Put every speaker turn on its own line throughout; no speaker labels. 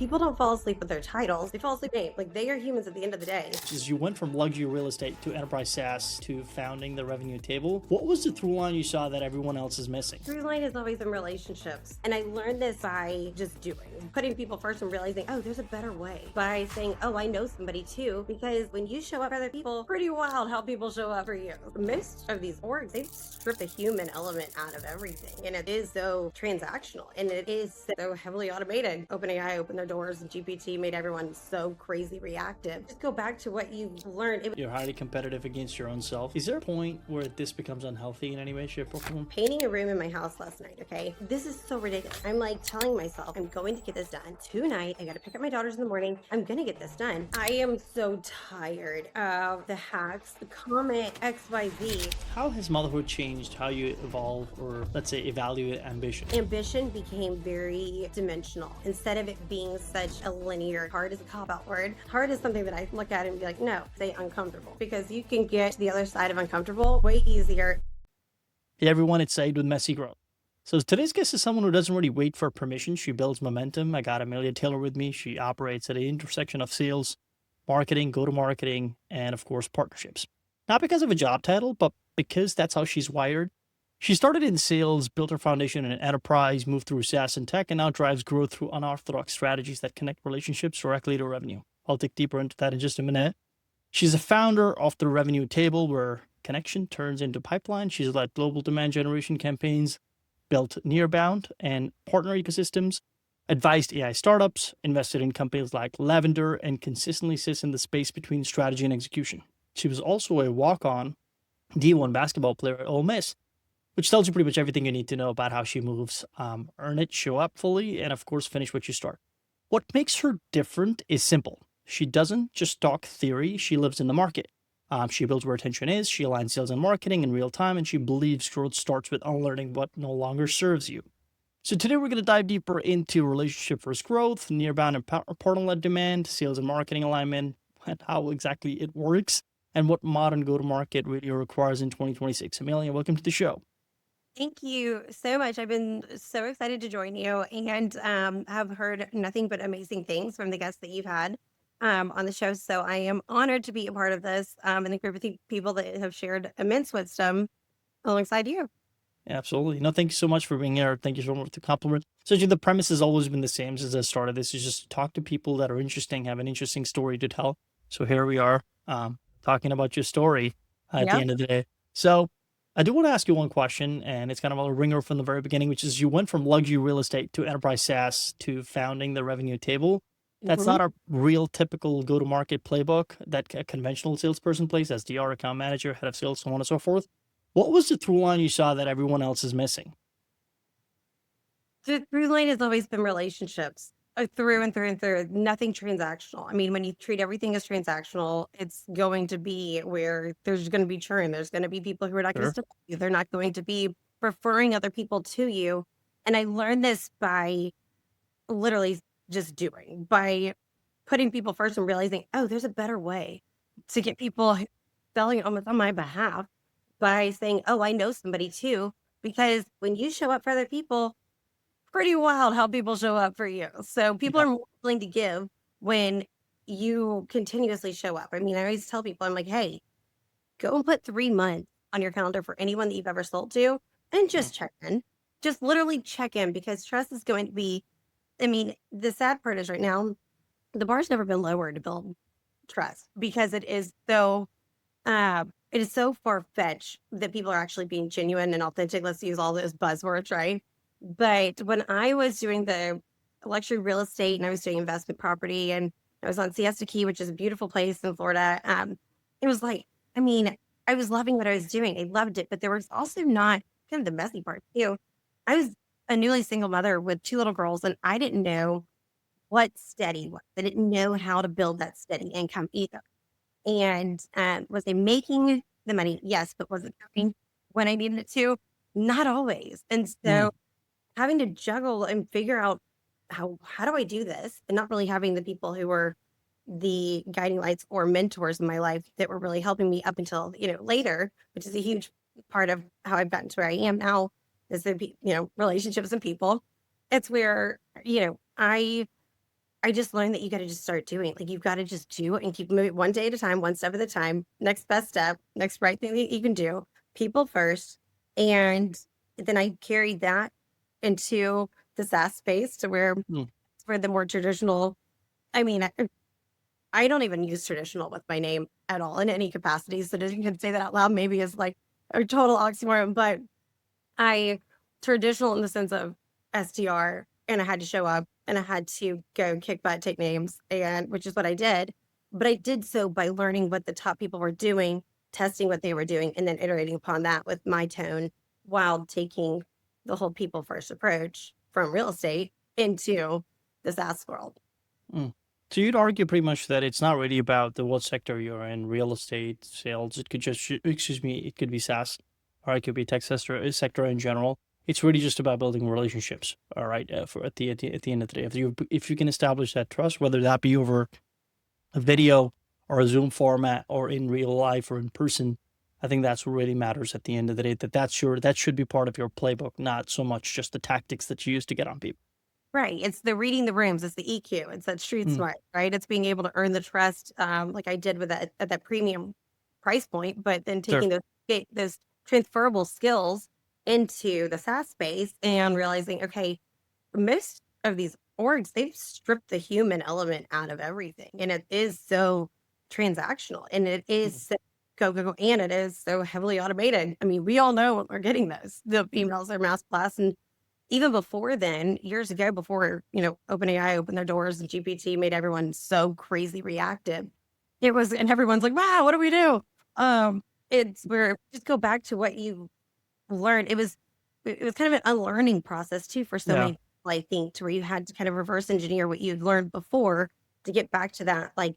People don't fall asleep with their titles. They fall asleep. Like, they are humans at the end of the day.
As you went from luxury real estate to enterprise SaaS to founding the revenue table, what was the through line you saw that everyone else is missing?
Through line has always been relationships. And I learned this by just doing, putting people first and realizing, oh, there's a better way. By saying, oh, I know somebody too. Because when you show up for other people, pretty wild how people show up for you. Most of these orgs, they strip the human element out of everything. And it is so transactional and it is so heavily automated. OpenAI opened their doors and GPT made everyone so crazy reactive. Just go back to what you learned.
You're highly competitive against your own self. Is there a point where this becomes unhealthy in any way, shape, or form?
Painting a room in my house last night, okay? This is so ridiculous. I'm like telling myself, I'm going to get this done tonight. I gotta pick up my daughters in the morning. I'm gonna get this done. I am so tired of the hacks, the comment XYZ.
How has motherhood changed how you evolve or, let's say, evaluate ambition?
Ambition became very dimensional. Instead of it being such a linear, hard is a cop-out word. Hard is something that I look at and be like, no, say uncomfortable. Because you can get to the other side of uncomfortable way easier.
Hey everyone, it's Said with Messy Growth. So today's guest is someone who doesn't really wait for permission. She builds momentum. I got Amelia Taylor with me. She operates at the intersection of sales, marketing, go-to-marketing, and of course, partnerships. Not because of a job title, but because that's how she's wired. She started in sales, built her foundation in an enterprise, moved through SaaS and tech, and now drives growth through unorthodox strategies that connect relationships directly to revenue. I'll dig deeper into that in just a minute. She's a founder of the Revenue Table, where connection turns into pipeline. She's led global demand generation campaigns, built nearbound and partner ecosystems, advised AI startups, invested in companies like Lavender, and consistently sits in the space between strategy and execution. She was also a walk-on D1 basketball player at Ole Miss, which tells you pretty much everything you need to know about how she moves, earn it, show up fully, and of course, finish what you start. What makes her different is simple. She doesn't just talk theory, she lives in the market. She builds where attention is, she aligns sales and marketing in real time, and she believes growth starts with unlearning what no longer serves you. So today we're going to dive deeper into relationship versus growth, nearbound and partner-led demand, sales and marketing alignment, and how exactly it works, and what modern go-to-market really requires in 2026. Amelia, welcome to the show.
Thank you so much. I've been so excited to join you and have heard nothing but amazing things from the guests that you've had on the show. So I am honored to be a part of this and the group of people that have shared immense wisdom alongside you.
Absolutely. No, thank you so much for being here. Thank you so much for the compliment. So the premise has always been the same since I started this, is just talk to people that are interesting, have an interesting story to tell. So here we are talking about your story at the
Yep.
end of the day. So I do want to ask you one question, and it's kind of a ringer from the very beginning, which is you went from luxury real estate to enterprise SaaS to founding the revenue table. That's
Mhm.
not a real typical go-to-market playbook that a conventional salesperson plays, SDR, account manager, head of sales, so on and so forth. What was the through line you saw that everyone else is missing?
The through line has always been relationships through and through and through, nothing transactional. I mean, when you treat everything as transactional, it's going to be where there's going to be churn. There's going to be people who are not going to
Sure.
stick with you. They're not going to be preferring other people to you. And I learned this by literally just doing, by putting people first and realizing, oh, there's a better way to get people selling almost on my behalf by saying, oh, I know somebody too. Because when you show up for other people, pretty wild how people show up for you. So people
Yeah.
are more willing to give when you continuously show up. I mean, I always tell people, I'm like, hey, go and put 3 months on your calendar for anyone that you've ever sold to and
Mm.
just check in. Just literally check in, because trust is going to be, I mean, the sad part is right now, the bar's never been lower to build trust, because it is so far-fetched that people are actually being genuine and authentic. Let's use all those buzzwords, right? But when I was doing the luxury real estate and I was doing investment property and I was on Siesta Key, which is a beautiful place in Florida, it was like, I mean, I was loving what I was doing. I loved it, but there was also not kind of the messy part too. I was a newly single mother with 2 little girls, and I didn't know what steady was. I didn't know how to build that steady income either. And was I making the money? Yes, but was it coming when I needed it to? Not always. And
Mm.
so having to juggle and figure out how do I do this, and not really having the people who were the guiding lights or mentors in my life that were really helping me up until, later, which is a huge part of how I've gotten to where I am now, is relationships and people. It's where, I I just learned that you got to just start doing. Like, you've got to just do it and keep moving one day at a time, one step at a time. Next best step, next right thing that you can do. People first, and then I carried that into the SaaS space to where
Mm.
for the more traditional. I mean, I don't even use traditional with my name at all in any capacity. So to even say that out loud maybe is like a total oxymoron. But I traditional in the sense of SDR, and I had to show up and I had to go kick butt, take names, and which is what I did. But I did so by learning what the top people were doing, testing what they were doing, and then iterating upon that with my tone while taking the whole people first approach from real estate into the SaaS world.
Mm. So you'd argue pretty much that it's not really about the what sector you're in, real estate, sales. It could just, excuse me, it could be SaaS, or it could be tech sector in general. It's really just about building relationships. All right, for at the end of the day, if you can establish that trust, whether that be over a video or a Zoom format or in real life or in person, I think that's what really matters at the end of the day. That should be part of your playbook, not so much just the tactics that you use to get on people.
Right. It's the reading the rooms. It's the EQ. It's that street
Mm,
smart, right? It's being able to earn the trust, like I did with that at that premium price point, but then
sure.
taking those transferable skills into the SaaS space and realizing, okay, most of these orgs, they've stripped the human element out of everything. And it is so transactional and it is
Mm,
so go, go, go, and it is so heavily automated. I mean, we all know when we're getting those. The emails are mass blast. And even before then, years ago, before, OpenAI opened their doors and GPT made everyone so crazy reactive, it was, and everyone's like, wow, what do we do? It's where just go back to what you learned. It was kind of an unlearning process too for so
yeah.
many people, I think, to where you had to kind of reverse engineer what you'd learned before to get back to that, like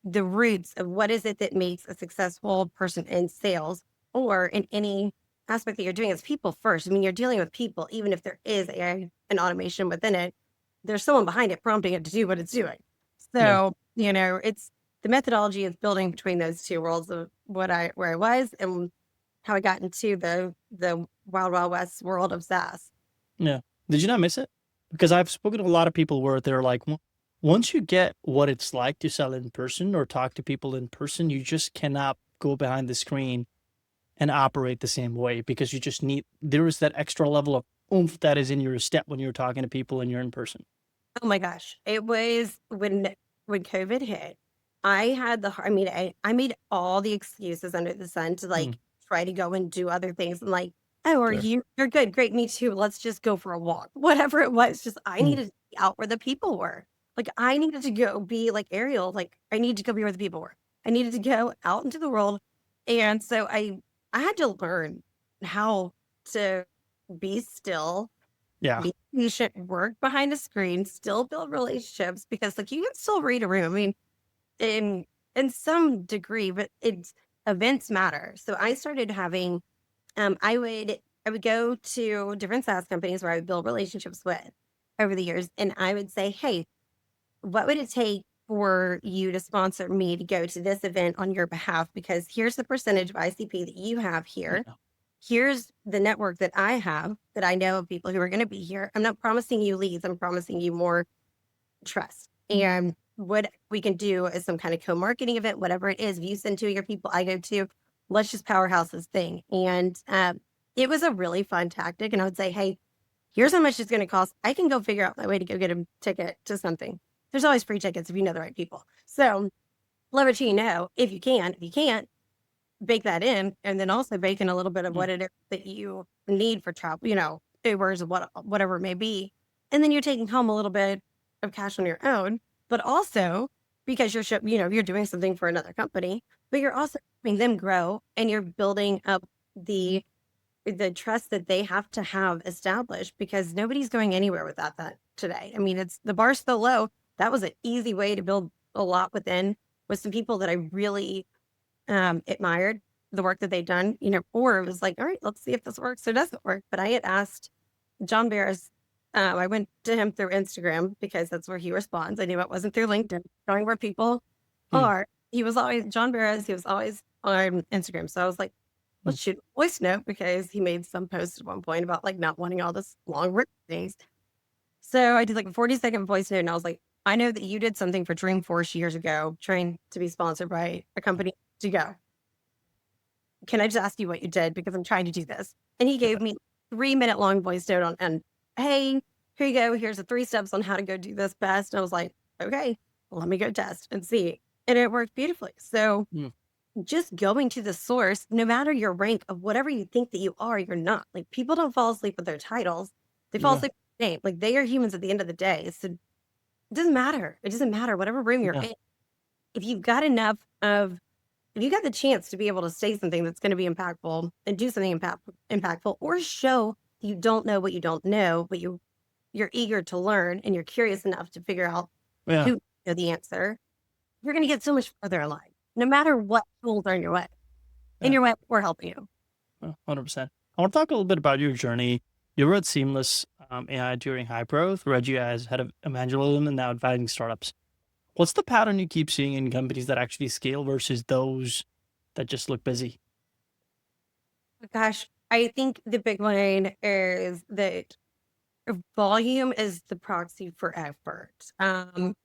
the roots of what is it that makes a successful person in sales or in any aspect that you're doing as people first. I mean, you're dealing with people, even if there is AI and automation within it, there's someone behind it prompting it to do what it's doing.
Yeah.
So, it's the methodology is building between those two worlds of where I was and how I got into the wild, wild west world of SaaS.
Yeah. Did you not miss it? Because I've spoken to a lot of people where they're like, once you get what it's like to sell in person or talk to people in person, you just cannot go behind the screen and operate the same way because there is that extra level of oomph that is in your step when you're talking to people and you're in person.
Oh my gosh. It was when COVID hit, I had I mean, I made all the excuses under the sun to
Mm,
like try to go and do other things. And like, oh,
sure.
you're good. Great. Me too. Let's just go for a walk. Whatever it was, just I
Mm,
needed to be out where the people were. Like I needed to go be like Ariel. Like I need to go be where the people were. I needed to go out into the world. And so I had to learn how to be still,
yeah.
be patient, work behind a screen, still build relationships because like you can still read a room. I mean, in some degree, but it's events matter. So I started having I would go to different SaaS companies where I would build relationships with over the years and I would say, hey, what would it take for you to sponsor me to go to this event on your behalf? Because here's the percentage of ICP that you have here.
Yeah.
Here's the network that I have that I know of people who are going to be here. I'm not promising you leads, I'm promising you more trust. And what we can do is some kind of co-marketing event, whatever it is. If you send two of your people, I go to, let's just powerhouse this thing. And it was a really fun tactic. And I would say, hey, here's how much it's going to cost. I can go figure out my way to go get a ticket to something. There's always free tickets if you know the right people. So leverage who you know if you can. If you can't, bake that in, and then also bake in a little bit of
Mm,
what it is that you need for travel, Ubers, whatever it may be. And then you're taking home a little bit of cash on your own, but also because you're doing something for another company, but you're also helping them grow and you're building up the trust that they have to have established because nobody's going anywhere without that today. I mean, it's the bar's so low. That was an easy way to build a lot with some people that I really admired the work that they'd done, or it was like, all right, let's see if this works or doesn't work. But I had asked John Barris, I went to him through Instagram because that's where he responds. I knew it wasn't through LinkedIn, showing where people
mm,
are. He was always, John Barris, he was always on Instagram. So I was like,
mm,
let's shoot a voice note because he made some post at one point about like not wanting all this long written things. So I did like a 40-second voice note and I was like, I know that you did something for Dreamforce years ago, trying to be sponsored by a company to go. Can I just ask you what you did? Because I'm trying to do this. And he
Yeah.
gave me 3-minute long voice note on, and hey, here you go. Here's the 3 steps on how to go do this best. And I was like, okay, let me go test and see. And it worked beautifully. So
Mm,
just going to the source, no matter your rank of whatever you think that you are, you're not. Like people don't fall asleep with their titles. They fall
yeah.
asleep with their name. Like they are humans at the end of the day. So it doesn't matter. It doesn't matter. Whatever room you're
Yeah.
in. If you've got enough of if you got the chance to be able to say something that's going to be impactful and do something impactful or show you don't know what you don't know, but you're eager to learn and you're curious enough to figure out
Yeah.
who know the answer, you're going to get so much further in life, no matter what tools are in
Yeah.
your way or helping you.
100%. I want to talk a little bit about your journey. You were at Seamless AI during Hypergrowth, read you as head of evangelism and now advising startups. What's the pattern you keep seeing in companies that actually scale versus those that just look busy?
Gosh, I think the big one is that volume is the proxy for effort.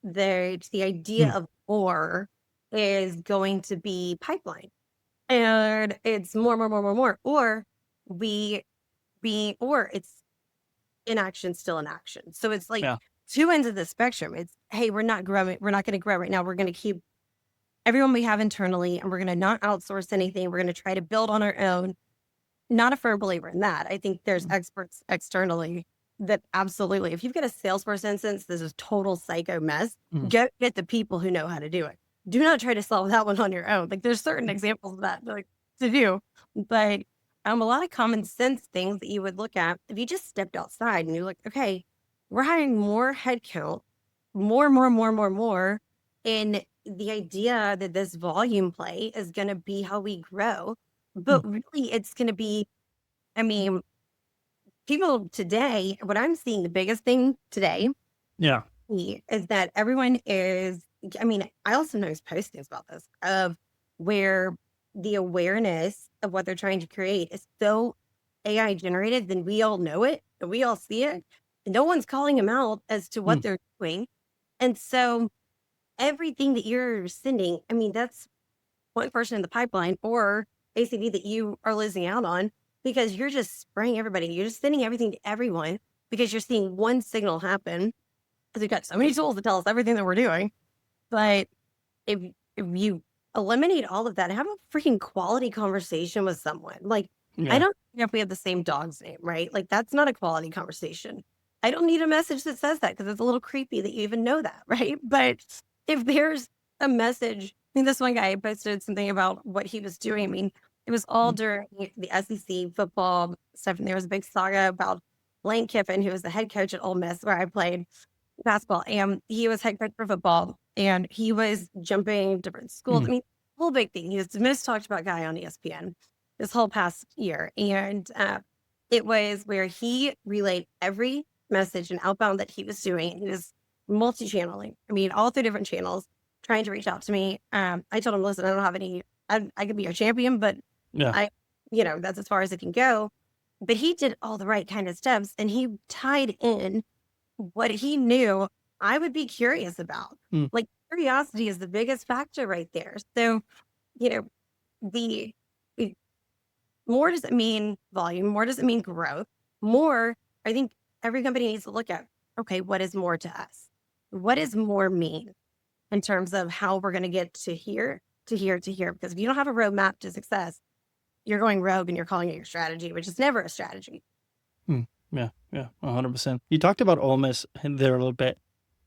The idea
Mm,
of more is going to be pipeline. And it's more, more, more, more, more. Or we or it's inaction, still in action. So it's like
yeah.
two ends of the spectrum. It's, hey, we're not growing. We're not going to grow right now. We're going to keep everyone we have internally and we're going to not outsource anything. We're going to try to build on our own. Not a firm believer in that. I think there's
Mm,
experts externally that absolutely, if you've got a Salesforce instance, this is total psycho mess.
mm,
Go get the people who know how to do it. Do not try to solve that one on your own. Like there's certain examples of that like to do, but a lot of common sense things that you would look at if you just stepped outside and you're like, okay, we're hiring more headcount, more, and the idea that this volume play is going to be how we grow,
mm.
but really it's going to be, I mean, people today, what I'm seeing the biggest thing today
Yeah.
is that everyone is, I mean, I also noticed postings about this of where the awareness of what they're trying to create is so AI generated, then we all know it and we all see it. And no one's calling them out as to what
Mm,
they're doing. And so everything that you're sending, I mean, that's one person in the pipeline or ACV that you are losing out on because you're just spraying everybody. You're just sending everything to everyone because you're seeing one signal happen because we've got so many tools to tell us everything that we're doing. But if if you eliminate all of that, have a freaking quality conversation with someone. Like, I
yeah.
don't care if we have the same dog's name, right? Like, that's not a quality conversation. I don't need a message that says that because it's a little creepy that you even know that, right? But if there's a message, I mean, this one guy posted something about what he was doing. I mean, it was all
Mm,
during the SEC football stuff, and there was a big saga about Lane Kiffin, who was the head coach at Ole Miss, where I played basketball, and he was head coach for football, and he was jumping different schools.
mm,
I mean, whole big thing. He was the most talked about guy on ESPN this whole past year, and it was where he relayed every message and outbound that he was doing. He was multi-channeling. I mean, all through different channels, trying to reach out to me. I told him, listen, I don't have any. I could be your champion, but
yeah.
I, that's as far as it can go. But he did all the right kind of steps, and he tied in what he knew I would be curious about.
Mm,
Like curiosity is the biggest factor right there. So, you know, the the more does it mean volume? More does it mean growth? More, I think every company needs to look at, okay, what is more to us? What does more mean in terms of how we're going to get to here, to here, to here? Because if you don't have a roadmap to success, you're going rogue and you're calling it your strategy, which is never a strategy.
mm. Yeah. Yeah. 100%. You talked about Ole Miss in there a little bit.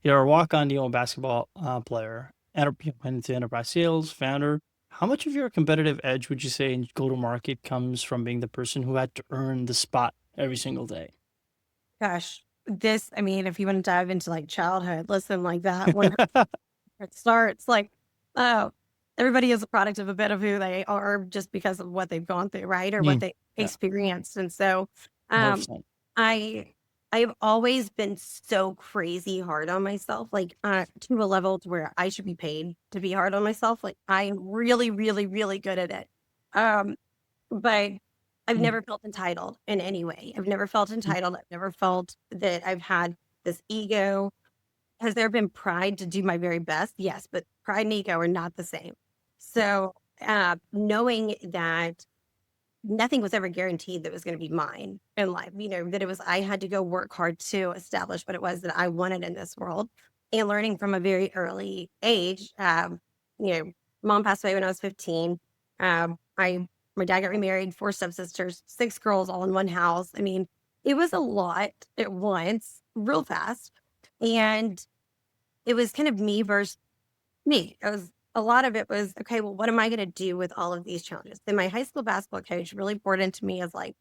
You're a walk-on, basketball player, went into enterprise sales, founder. How much of your competitive edge would you say in go-to-market comes from being the person who had to earn the spot every single day?
Gosh, I mean, if you want to dive into like childhood, listen, like that when it starts, like, oh, everybody is a product of a bit of who they are just because of what they've gone through, right? Or what
Mm,
they
yeah,
experienced. And so, um,
100%.
I, I've always been so crazy hard on myself, like to a level to where I should be paid to be hard on myself. Like I'm really, really, really good at it. Um, but I've
Mm,
never felt entitled in any way. I've never felt
mm,
entitled. I've never felt that I've had this ego. Has there been pride to do my very best? Yes, but pride and ego are not the same. So, knowing that nothing was ever guaranteed that was going to be mine in life, that it was, I had to go work hard to establish what it was that I wanted in this world, and learning from a very early age. You know, mom passed away when I was 15. My dad got remarried, 4 stepsisters, 6 girls all in one house. I mean, it was a lot at once, real fast. And it was kind of me versus me. It was a lot of it was, okay, well, what am I going to do with all of these challenges? Then my high school basketball coach really poured into me as like,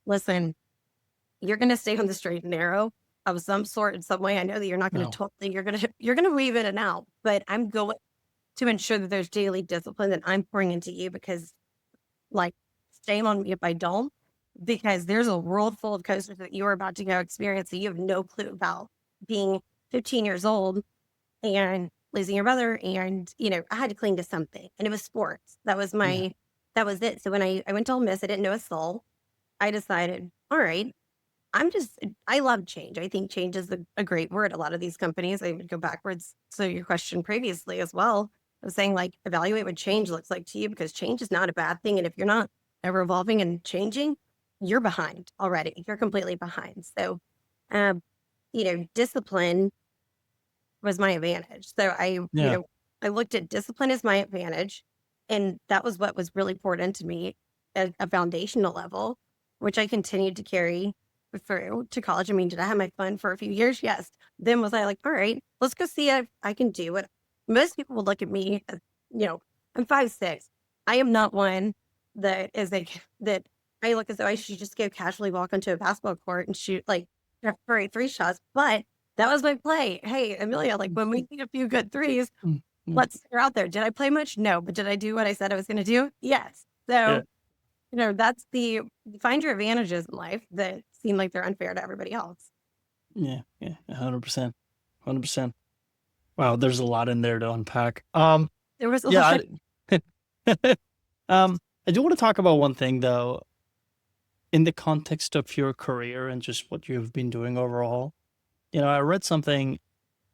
listen, you're going to stay on the straight and narrow of some sort in some way. I know that you're not going to
No.
totally, you're going to weave in and out, but I'm going to ensure that there's daily discipline that I'm pouring into you, because like, shame on me if I don't, because there's a world full of coasters that you are about to go experience that you have no clue about, being 15 years old and losing your brother. And, I had to cling to something, and it was sports.
Yeah.
That was it. So when I went to Ole Miss, I didn't know a soul. I decided, all right, I love change. I think change is a great word. A lot of these companies, I would go backwards. So your question previously as well, I was saying like, evaluate what change looks like to you, because change is not a bad thing. And if you're not ever evolving and changing, you're behind already. You're completely behind. So, um, discipline was my advantage. So
Yeah.
I looked at discipline as my advantage, and that was what was really poured into me at a foundational level, which I continued to carry through to college. I mean, did I have my fun for a few years? Yes. Then was I like, all right, let's go see if I can do it. Most people would look at me as, I'm 5'6". I am not one that is like that. I look as though I should just go casually walk onto a basketball court and shoot like for 3 shots. But that was my play. Hey, Amelia, like when we need a few good threes,
Mm, mm,
let's get out there. Did I play much? No. But did I do what I said I was going to do? Yes.
yeah.
So, that's the find your advantages in life that seem like they're unfair to everybody else.
Yeah. Yeah. 100%. 100%. Wow. There's a lot in there to unpack.
There was a
Yeah.
lot.
I do want to talk about one thing though, in the context of your career and just what you've been doing overall. I read something.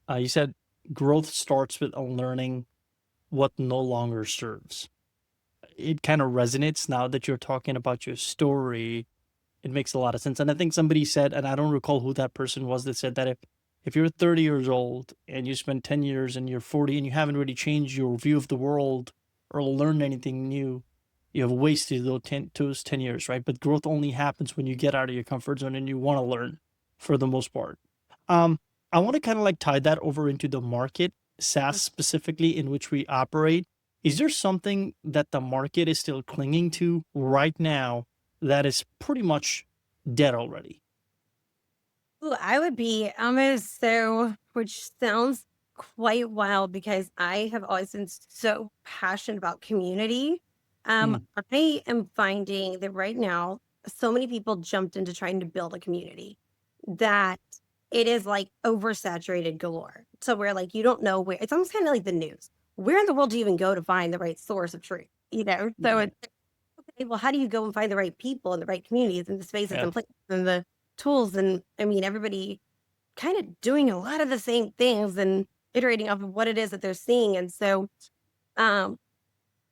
You said growth starts with unlearning what no longer serves. It kind of resonates now that you're talking about your story. It makes a lot of sense. And I think somebody said, and I don't recall who that person was, that said that if you're 30 years old and you spend 10 years and you're 40 and you haven't really changed your view of the world or learned anything new, you have wasted those 10 years, right? But growth only happens when you get out of your comfort zone and you want to learn for the most part. Um, I want to kind of like tie that over into the market, SaaS specifically, in which we operate. Is there something that the market is still clinging to right now that is pretty much dead already?
Ooh, I would be almost so, which sounds quite wild, because I have always been so passionate about community.
Mm,
I am finding that right now, so many people jumped into trying to build a community that it is like oversaturated galore. So where like you don't know where, it's almost kind of like the news. Where in the world do you even go to find the right source of truth? So
yeah.
it's okay, well, how do you go and find the right people and the right communities and the spaces
Yeah.
and places and the tools? And I mean, everybody kind of doing a lot of the same things and iterating off of what it is that they're seeing. And so, um,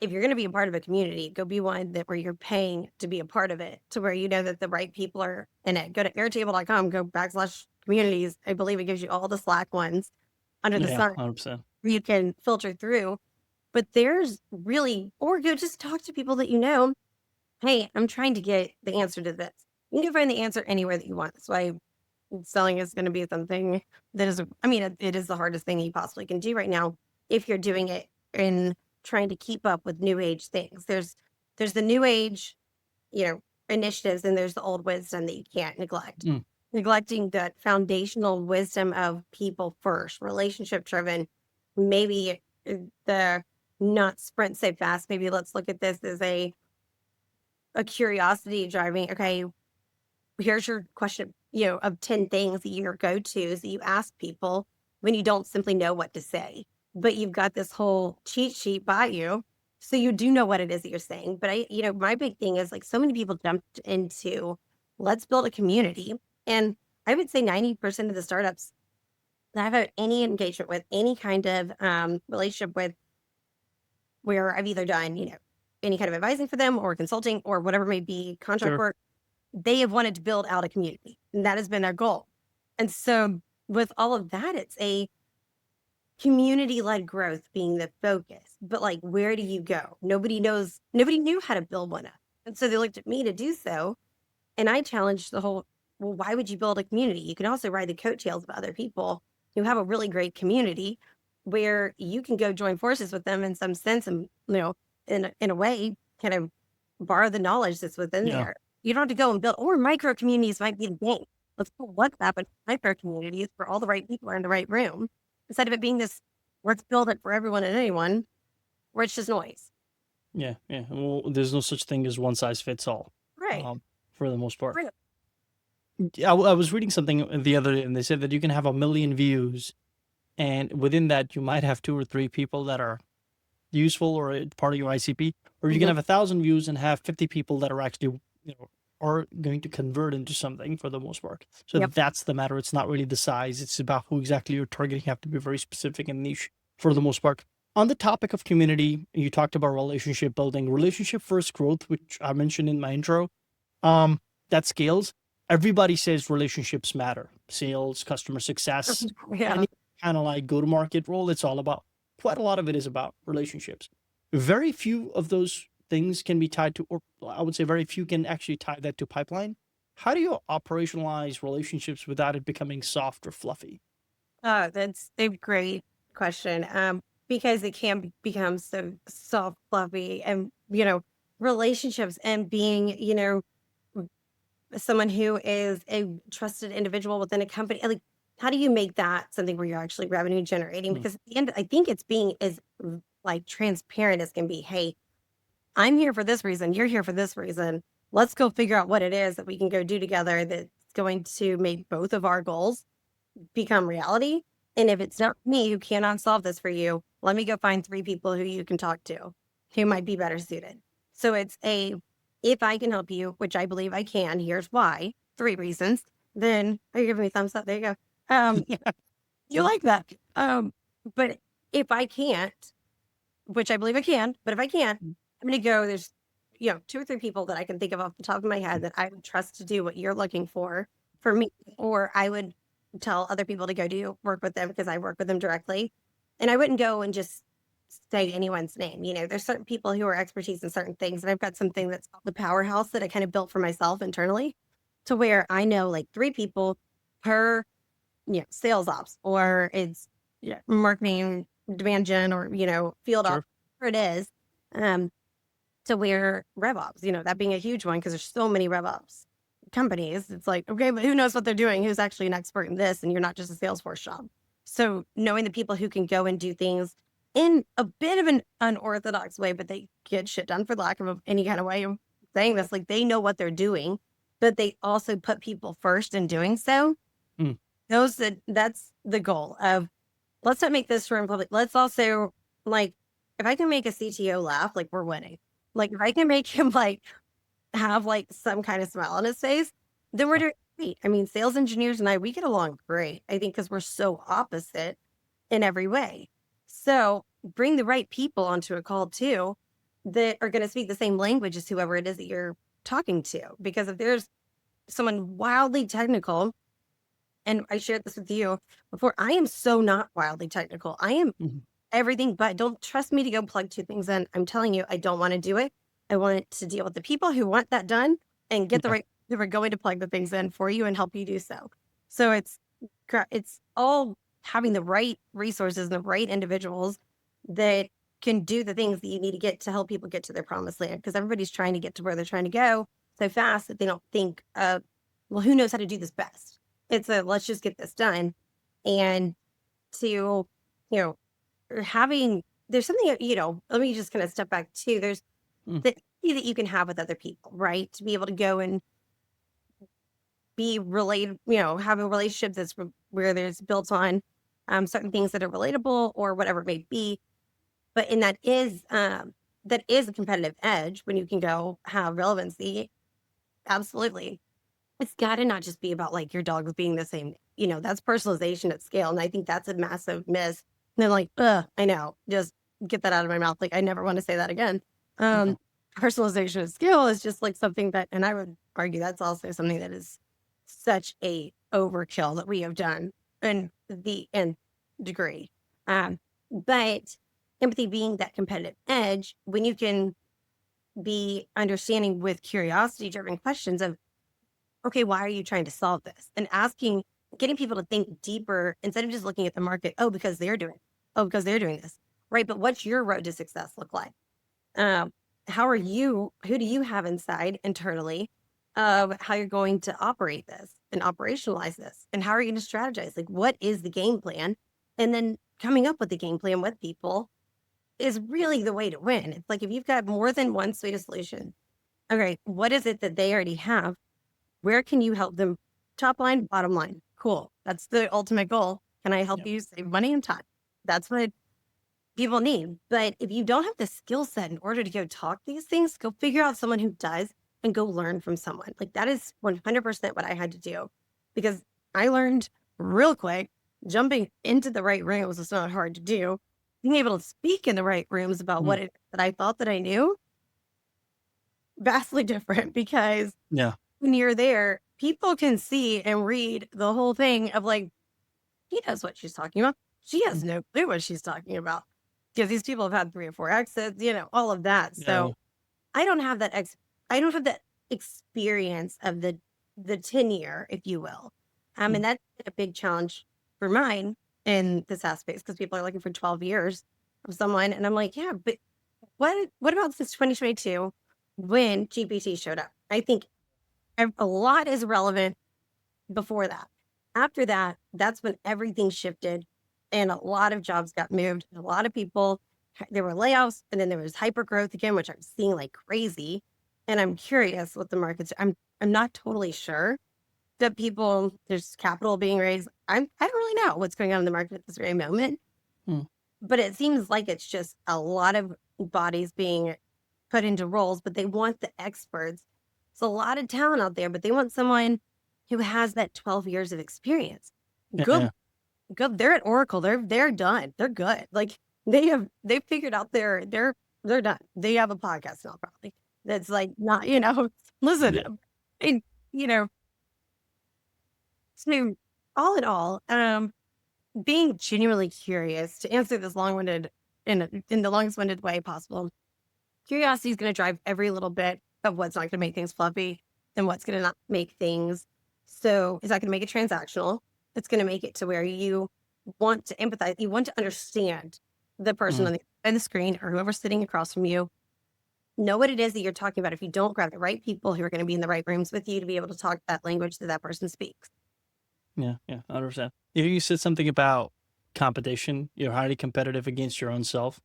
if you're going to be a part of a community, go be one that where you're paying to be a part of it, to where you know that the right people are in it. Go to airtable.com, go /communities. I believe it gives you all the Slack ones under the
Yeah.
sun
100%.
where you can filter through. But there's really, or go just talk to people that you know. Hey, I'm trying to get the answer to this. You can find the answer anywhere that you want. That's why selling is going to be something that is, I mean, it is the hardest thing you possibly can do right now if you're doing it in trying to keep up with new age things. There's the new age, you know, initiatives, and there's the old wisdom that you can't neglect.
Mm,
Neglecting that foundational wisdom of people first, relationship driven, maybe the not sprint so fast. Maybe let's look at this as a curiosity driving. Okay, here's your question, of 10 things that your go-tos that you ask people when you don't simply know what to say. But you've got this whole cheat sheet by you. So you do know what it is that you're saying. But my big thing is like so many people jumped into let's build a community. And I would say 90% of the startups that I've had any engagement with, any kind of relationship with, where I've either done, any kind of advising for them or consulting or whatever may be, contract
Sure.
work, they have wanted to build out a community. And that has been their goal. And so with all of that, it's a community-led growth being the focus. But like, where do you go? Nobody knew how to build one up. And so they looked at me to do so. And I challenged the whole, well, why would you build a community? You can also ride the coattails of other people who have a really great community where you can go join forces with them in some sense and, in a way, kind of borrow the knowledge that's within
Yeah.
there. You don't have to go and build, or micro communities might be the game. Let's put WhatsApp and micro communities where all the right people are in the right room instead of it being this, let's build it for everyone and anyone, where it's just noise.
Yeah. Yeah. Well, there's no such thing as one size fits all,
Right.
um, for the most part.
Right.
Yeah, I was reading something the other day, and they said that you can have 1 million views, and within that, you might have 2 or 3 people that are useful or part of your ICP, or you can
Mhm.
have 1,000 views and have 50 people that are actually, are going to convert into something for the most part. So
Yep.
that's the matter. It's not really the size. It's about who exactly you're targeting. You have to be very specific and niche for the most part. On the topic of community, you talked about relationship building, relationship first growth, which I mentioned in my intro. Um, that scales. Everybody says relationships matter. Sales, customer success,
Yeah.
any kind of like go to market role, it's all about, quite a lot of it is about relationships. Very few of those things can be tied to, or I would say very few can actually tie that to pipeline. How do you operationalize relationships without it becoming soft or fluffy?
That's a great question. Because it can become so soft, fluffy, and relationships and being, someone who is a trusted individual within a company. Like, how do you make that something where you're actually revenue generating?
Mm,
Because at the end, I think it's being as like transparent as can be. Hey, I'm here for this reason. You're here for this reason. Let's go figure out what it is that we can go do together that's going to make both of our goals become reality. And if it's not me who cannot solve this for you, let me go find 3 people who you can talk to who might be better suited. So it's a, if I can help you, which I believe I can, here's why, 3 reasons, then are you giving me thumbs up? There you go. Yeah, you like that. But if I can't, which I believe I can, but if I can't,
mm,
I'm gonna go, there's 2 or 3 people that I can think of off the top of my head that I would trust to do what you're looking for me, or I would tell other people to go do work with them because I work with them directly. And I wouldn't go and just say anyone's name. There's certain people who are expertise in certain things. And I've got something that's called the powerhouse that I kind of built for myself internally to where I know like 3 people per, sales ops, or it's marketing, demand gen, or, field ops,
sure.
whatever it is. Um, to where rev ops, that being a huge one because there's so many rev ops companies. It's like, okay, but who knows what they're doing? Who's actually an expert in this? And you're not just a Salesforce shop. So knowing the people who can go and do things in a bit of an unorthodox way, but they get shit done, for lack of any kind of way of saying this, like they know what they're doing, but they also put people first in doing so.
Mm,
That's the goal of, let's not make this for in public. Let's also, like, if I can make a CTO laugh, like we're winning. Like if I can make him like have like some kind of smile on his face, then we're
yeah,
doing great. I mean, sales engineers and I, we get along great. I think because we're so opposite in every way. So bring the right people onto a call too that are going to speak the same language as whoever it is that you're talking to. Because if there's someone wildly technical, and I shared this with you before, I am so not wildly technical. I am
mhm,
everything, but don't trust me to go plug 2 things in. I'm telling you, I don't want to do it. I want it to deal with the people who want that done and get the
yeah,
right who are going to plug the things in for you and help you do so. So it's all having the right resources and the right individuals that can do the things that you need to get to help people get to their promised land. Because everybody's trying to get to where they're trying to go so fast that they don't think, well, who knows how to do this best? It's a, let's just get this done. And to, know, having, there's something, let me just kind of step back too. There's
mm,
the empathy that you can have with other people, right? To be able to go and be related, have a relationship where there's built on certain things that are relatable or whatever it may be. But in that is a competitive edge when you can go have relevancy. Absolutely. It's got to not just be about like your dogs being the same. that's personalization at scale. And I think that's a massive miss. And they're like, I know, just get that out of my mouth. Like, I never want to say that again.
Mhm.
Personalization at scale is just like something that, and I would argue that's also something that is such a overkill that we have done in the nth degree. But empathy being that competitive edge, when you can be understanding with curiosity driven questions of, okay, why are you trying to solve this? And asking, getting people to think deeper instead of just looking at the market. Oh, because they're doing, because they're doing this. Right. But what's your road to success look like? Um, who do you have inside internally of how you're going to operate this and operationalize this? And how are you going to strategize? Like, what is the game plan? And then coming up with the game plan with people is really the way to win. It's like if you've got more than one suite of solution, okay, what is it that they already have? Where can you help them? Top line, bottom line. Cool. That's the ultimate goal. Can I help
Yep.
you save money and time? That's what people need. But if you don't have the skill set in order to go talk these things, go figure out someone who does and go learn from someone. Like that is 100% what I had to do because I learned real quick jumping into the right rooms is not hard to do. Being able to speak in the right rooms about
Mm.
what it that I thought that I knew, vastly different because
Yeah.
when you're there, people can see and read the whole thing of like, he knows what she's talking about. She has no clue what she's talking about because these people have had 3 or 4 exits, all of that.
Yeah.
So I don't have that I don't have that experience of the tenure, if you will.
Mm.
And that's a big challenge for mine in the SaaS space because people are looking for 12 years of someone. And I'm like, yeah, but what about since 2022 when GPT showed up? I think a lot is relevant before that. After that, that's when everything shifted and a lot of jobs got moved. A lot of people, there were layoffs and then there was hyper growth again, which I'm seeing like crazy. And I'm curious what the markets, I'm not totally sure that there's capital being raised. I don't really know what's going on in the market at this very moment,
Mm.
but it seems like it's just a lot of bodies being put into roles, but they want the experts. It's a lot of talent out there, but they want someone who has that 12 years of experience. Good,
Yeah.
good. They're at Oracle. They're done. They're good. Like they've figured out they're done. They have a podcast now, probably. That's like not,
Yeah.
listen, and you know, so all in all, being genuinely curious to answer this long-winded in the longest-winded way possible. Curiosity is going to drive every little bit of what's not going to make things fluffy and what's going to not make things. So it's not going to make it transactional. It's going to make it to where you want to empathize. You want to understand the person
Mm.
on the screen or whoever's sitting across from you. Know what it is that you're talking about. If you don't grab the right people who are going to be in the right rooms with you to be able to talk that language that that person speaks.
Yeah. Yeah. I understand. You said something about competition. You're highly competitive against your own self.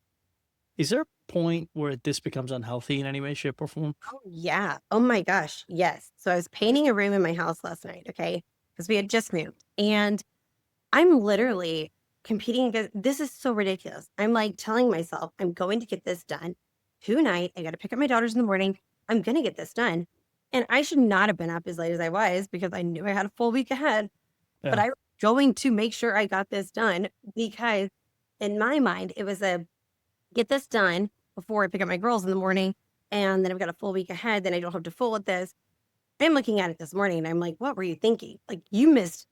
Is there a point where this becomes unhealthy in any way, shape, or form?
Oh, yeah. Oh my gosh. Yes. So I was painting a room in my house last night. Okay. Because we had just moved. And I'm literally competing against this is so ridiculous. I'm like telling myself, I'm going to get this done tonight. I got to pick up my daughters in the morning. I'm going to get this done. And I should not have been up as late as I was because I knew I had a full week ahead. But
Yeah.
I was going to make sure I got this done because in my mind, it was a get this done before I pick up my girls in the morning. And then I've got a full week ahead. Then I don't have to fool with this. I'm looking at it this morning and I'm like, what were you thinking? Like you missed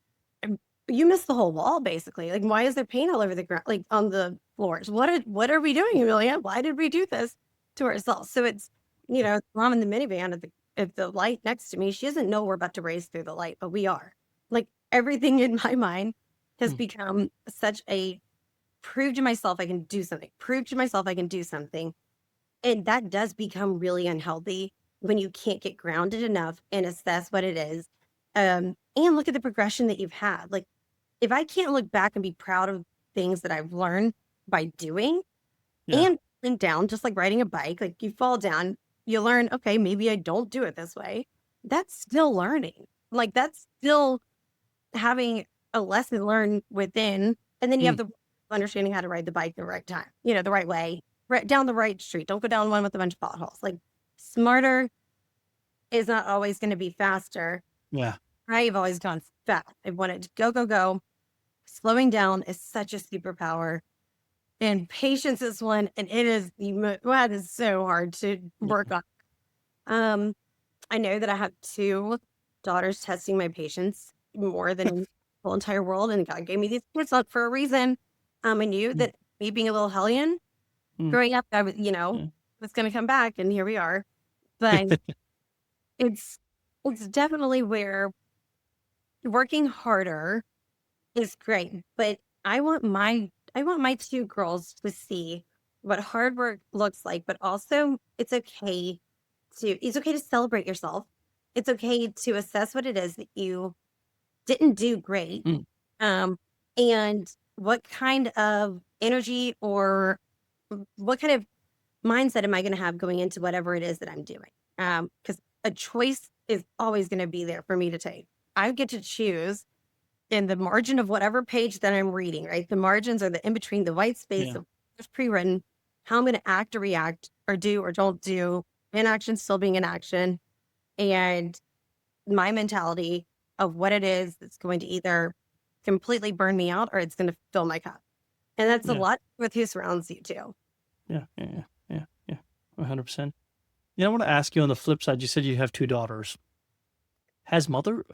the whole wall basically. Like, why is there paint all over the ground, like on the floors? What are we doing, Amelia? Why did we do this to ourselves? So it's, mom in the minivan at the light next to me, she doesn't know we're about to race through the light, but we are. Like everything in my mind has
Mm.
become such a prove to myself I can do something, prove to myself I can do something. And that does become really unhealthy when you can't get grounded enough and assess what it is. And look at the progression that you've had. Like, if I can't look back and be proud of things that I've learned by doing
Yeah.
and falling down, just like riding a bike, like you fall down, you learn, okay, maybe I don't do it this way. That's still learning. Like, that's still having a lesson learned within. And then you have
Mm.
the understanding how to ride the bike the right time, the right way, right down the right street. Don't go down one with a bunch of potholes. Like, smarter is not always going to be faster.
Yeah.
I've always gone fast. I wanted to go, go, go. Slowing down is such a superpower. And patience is one, and it is that is so hard to work
Yeah.
on. Um, I know that I have two daughters testing my patience more than the whole entire world, and God gave me these kids up for a reason. I knew
Mm,
that me being a little hellion
mm,
growing up, I was,
yeah.
was going to come back, and here we are. But it's it's definitely where working harder is great, but I want my 2 girls to see what hard work looks like, but also it's okay to celebrate yourself. It's okay to assess what it is that you didn't do great,
Mm,
um, and what kind of energy or what kind of mindset am I gonna have going into whatever it is that I'm doing? Because a choice is always gonna be there for me to take. I get to choose in the margin of whatever page that I'm reading, right? The margins are the in between the white space
yeah.
of what's pre-written, how I'm going to act or react or do or don't do, inaction still being inaction, and my mentality of what it is that's going to either completely burn me out or it's going to fill my cup. And that's a
Yeah.
lot with who surrounds you too.
Yeah. Yeah. Yeah. Yeah. Yeah. 100%. I want to ask you on the flip side, you said you have two daughters. Has mother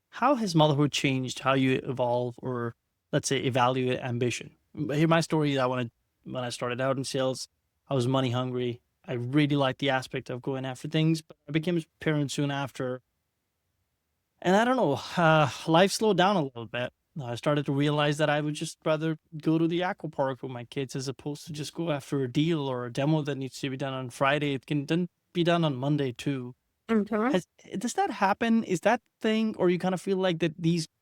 How has motherhood changed how you evolve or let's say evaluate ambition? Here my story, when I started out in sales, I was money hungry. I really liked the aspect of going after things, but I became a parent soon after. And I don't know, life slowed down a little bit. I started to realize that I would just rather go to the aqua park with my kids as opposed to just go after a deal or a demo that needs to be done on Friday. It can then be done on Monday too.
Mhm.
Does that happen? Is that thing, or you kind of feel like that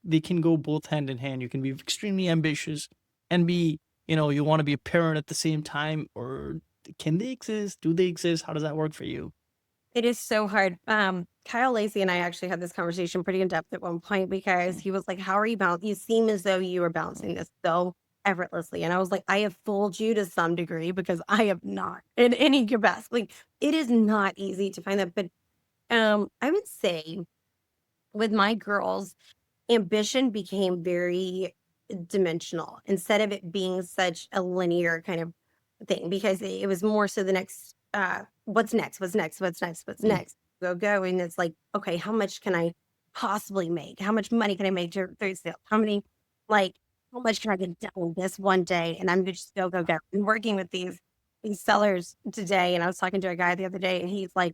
they can go both hand in hand? You can be extremely ambitious and be, you want to be a parent at the same time, or can they exist? Do they exist? How does that work for you?
It is so hard. Kyle Lacey and I actually had this conversation pretty in depth at one point because
Mm,
he was like, "How are you balancing? You seem as though you are
mm,
balancing this so effortlessly." And I was like, "I have fooled you to some degree because I have not in any capacity. Like, it is not easy to find that." But I would say with my girls, ambition became very dimensional instead of it being such a linear kind of thing because it was more so the next what's next, what's next, what's next, what's
mm,
next, go go, and it's like, okay, how much can I possibly make, how much money can I make through sales, how many, like, how much can I get done this one day, and I'm just go go go. And working with these sellers today, and I was talking to a guy the other day, and he's like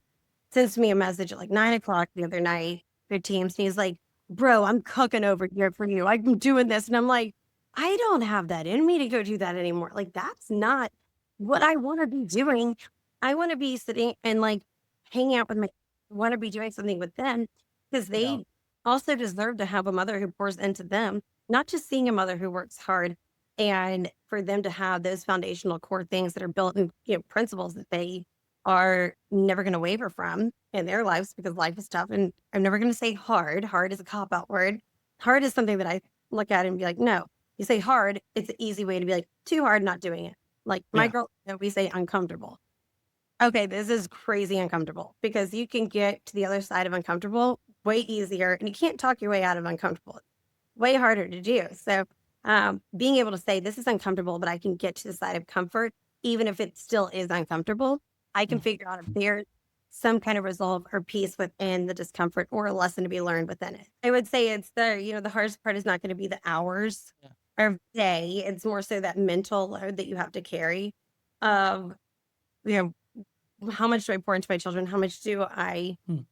sends me a message at like 9 o'clock the other night, their teams, and he's like, "Bro, I'm cooking over here for you. I'm doing this." And I'm like, I don't have that in me to go do that anymore. Like, that's not what I want to be doing. I want to be sitting and like hanging out with my, want to be doing something with them because
yeah.
they also deserve to have a mother who pours into them, not just seeing a mother who works hard and for them to have those foundational core things that are built in, principles that they are never going to waver from in their lives because life is tough. And I'm never going to say hard. Hard is a cop out word. Hard is something that I look at and be like, no, you say hard, it's an easy way to be like, too hard, not doing it. Like my
Yeah.
girl, we say uncomfortable. Okay, this is crazy uncomfortable because you can get to the other side of uncomfortable way easier and you can't talk your way out of uncomfortable. Way harder to do. So, being able to say, this is uncomfortable, but I can get to the side of comfort, even if it still is uncomfortable, I can
Mm,
figure out if there's some kind of resolve or peace within the discomfort or a lesson to be learned within it. I would say it's the hardest part is not going to be the hours
yeah.
or day. It's more so that mental load that you have to carry of, you how much do I pour into my children? How much do I
Mm,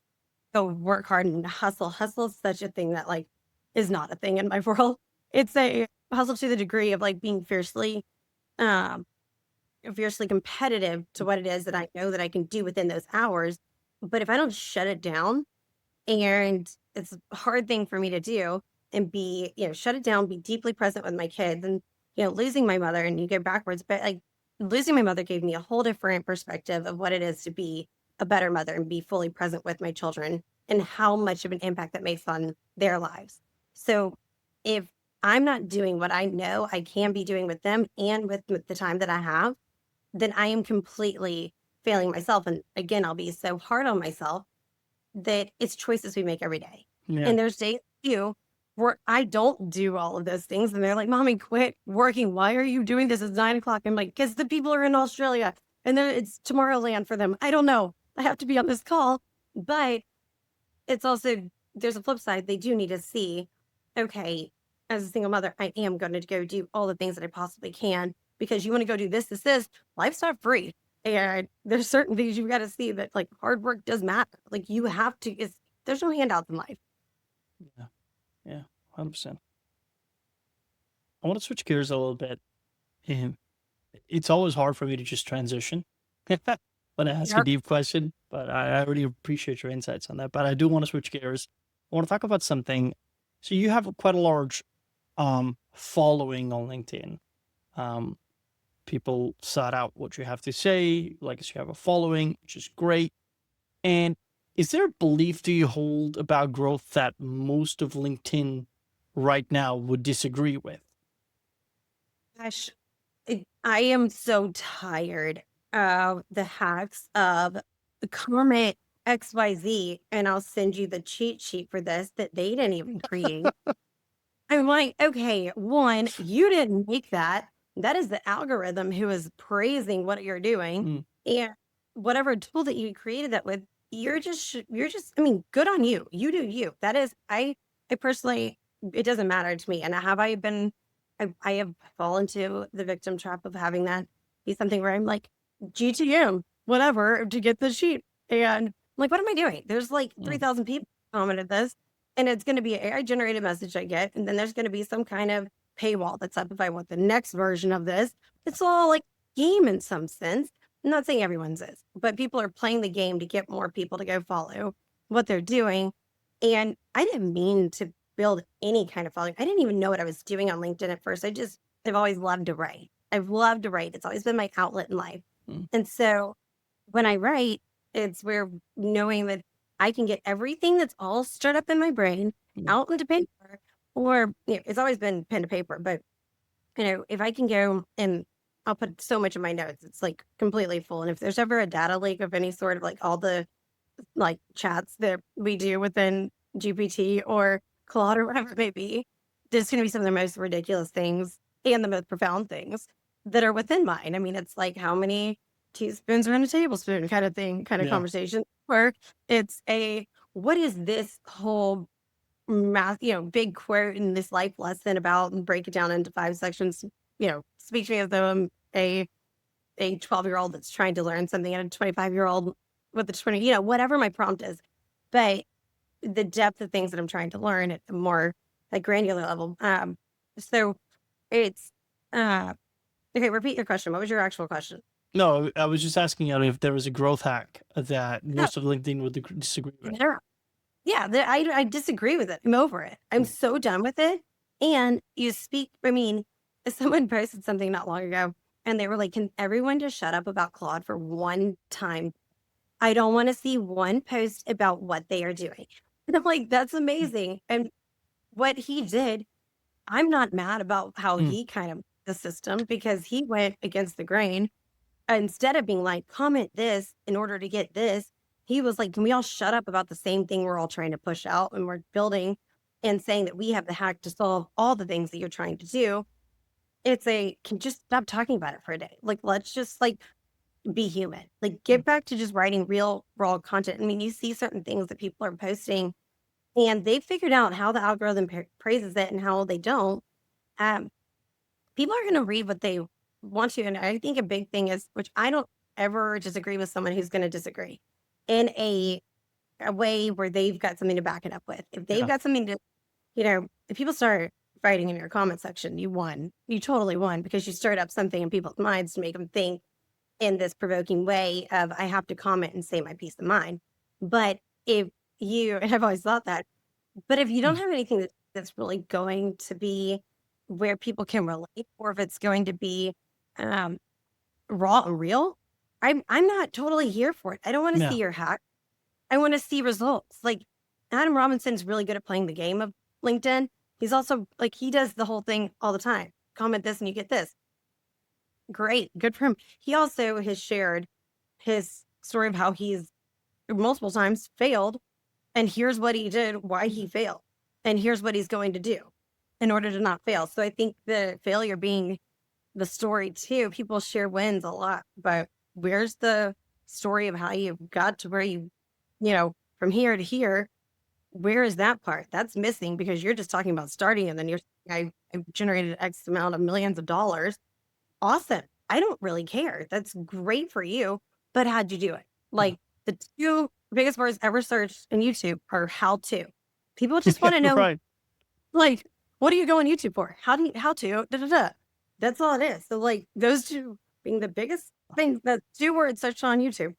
go work hard and hustle? Hustle is such a thing that like is not a thing in my world. It's a hustle to the degree of like being um, fiercely competitive to
mm,
what it is that I know that I can do within those hours. But if I don't shut it down, and it's a hard thing for me to do and be, shut it down, be deeply present with my kids and, losing my mother and you go backwards. But like losing my mother gave me a whole different perspective of what it is to be a better mother and be fully present with my children and how much of an impact that makes on their lives. So if I'm not doing what I know I can be doing with them and with the time that I have, then I am completely failing myself. And again, I'll be so hard on myself that it's choices we make every day.
yeah.
And there's days you, where I don't do all of those things. And they're like, Mommy, quit working. Why are you doing this? It's 9 o'clock. I'm like, because the people are in Australia and then it's Tomorrowland for them. I don't know. I have to be on this call. But it's also, there's a flip side. They do need to see, okay, as a single mother, I am going to go do all the things that I possibly can because you want to go do this. Life's not free. And there's certain things you've got to see that like hard work does matter. Like you have to, there's no handouts in life.
Yeah. Yeah. 100%. I want to switch gears a little bit. And it's always hard for me to just transition when I ask a
Yep.
deep question, but I really appreciate your insights on that. But I do want to switch gears. I want to talk about something. So you have quite a large following on LinkedIn. Um, People sought out what you have to say, like you have a following, which is great. And is there a belief do you hold about growth that most of LinkedIn right now would disagree with?
Gosh, I am so tired of the hacks of comment XYZ and I'll send you the cheat sheet for this that they didn't even create. I'm like, okay, one, you didn't make that. That is the algorithm who is praising what you're doing.
Mm,
And whatever tool that you created that with, I mean, good on you. You do you. That is, I personally, it doesn't matter to me. And have I been, I have fallen to the victim trap of having that be something where I'm like, GTM, whatever, to get the sheet. And I'm like, what am I doing? There's like
mm,
3,000 people commented this and it's going to be an AI generated message I get. And then there's going to be some kind of paywall that's up if I want the next version of this. It's all like game in some sense. I'm not saying everyone's is, but people are playing the game to get more people to go follow what they're doing. And I didn't mean to build any kind of following. I didn't even know what I was doing on LinkedIn at first. I've always loved to write. I've loved to write. It's always been my outlet in life.
mm,
And so when I write, it's where knowing that I can get everything that's all stirred up in my brain
mm,
out into paper, or it's always been pen to paper, but if I can go and I'll put so much in my notes, it's like completely full. And if there's ever a data leak of any sort of like all the like chats that we do within GPT or Claude or whatever it may be, there's going to be some of the most ridiculous things and the most profound things that are within mine. I mean, it's like how many teaspoons are in a tablespoon kind of thing, kind of
yeah.
conversation, where it's what is this whole math, big quote in this life lesson about and break it down into 5 sections, speak to me as though I'm a 12-year-old that's trying to learn something and a 25-year-old with the 20, whatever my prompt is. But the depth of things that I'm trying to learn at the more like granular level. So it's okay, repeat your question. What was your actual question?
No, I was just asking you if there was a growth hack that
No,
most of LinkedIn would disagree with.
there, yeah, I disagree with it. I'm over it. I'm
Mm,
so done with it. And I mean, someone posted something not long ago and they were like, can everyone just shut up about Claude for one time? I don't want to see one post about what they are doing. And I'm like, that's amazing. And what he did, I'm not mad about how
mm,
he kind of the system because he went against the grain. Instead of being like, comment this in order to get this, he was like, can we all shut up about the same thing we're all trying to push out and we're building and saying that we have the hack to solve all the things that you're trying to do? Can just stop talking about it for a day. Like, let's just like be human. Like,
mm,
get back to just writing real, raw content. I mean, you see certain things that people are posting and they figured out how the algorithm praises it and how they don't. Um, People are going to read what they want to. And I think a big thing is, which I don't ever disagree with someone who's going to disagree in a way where they've got something to back it up with. If they've
yeah.
got something to, if people start fighting in your comment section, you won. You totally won because you stirred up something in people's minds to make them think in this provoking way of, I have to comment and say my peace of mind. But if and I've always thought that, but if you don't
Mm,
have anything that's really going to be where people can relate, or if it's going to be um, raw and real, I'm not totally here for it. I don't want to
yeah.
see your hack. I want to see results. Like Adam Robinson's really good at playing the game of LinkedIn. He's also like he does the whole thing all the time. Comment this and you get this. Great, good for him. He also has shared his story of how he's multiple times failed, and here's what he did, why he failed. and here's what he's going to do in order to not fail. So I think the failure being the story too, people share wins a lot, but where's the story of how you got to where from here to here? Where is that part? That's missing because you're just talking about starting and then I generated X amount of millions of dollars. Awesome. I don't really care. That's great for you, but how'd you do it?
Yeah.
Like the two biggest words ever searched in YouTube are how to. People just want to know,
Right.
like, what do you go on YouTube for? How to, da, da, da. That's all it is. So like those two being the biggest things, the two words searched on YouTube.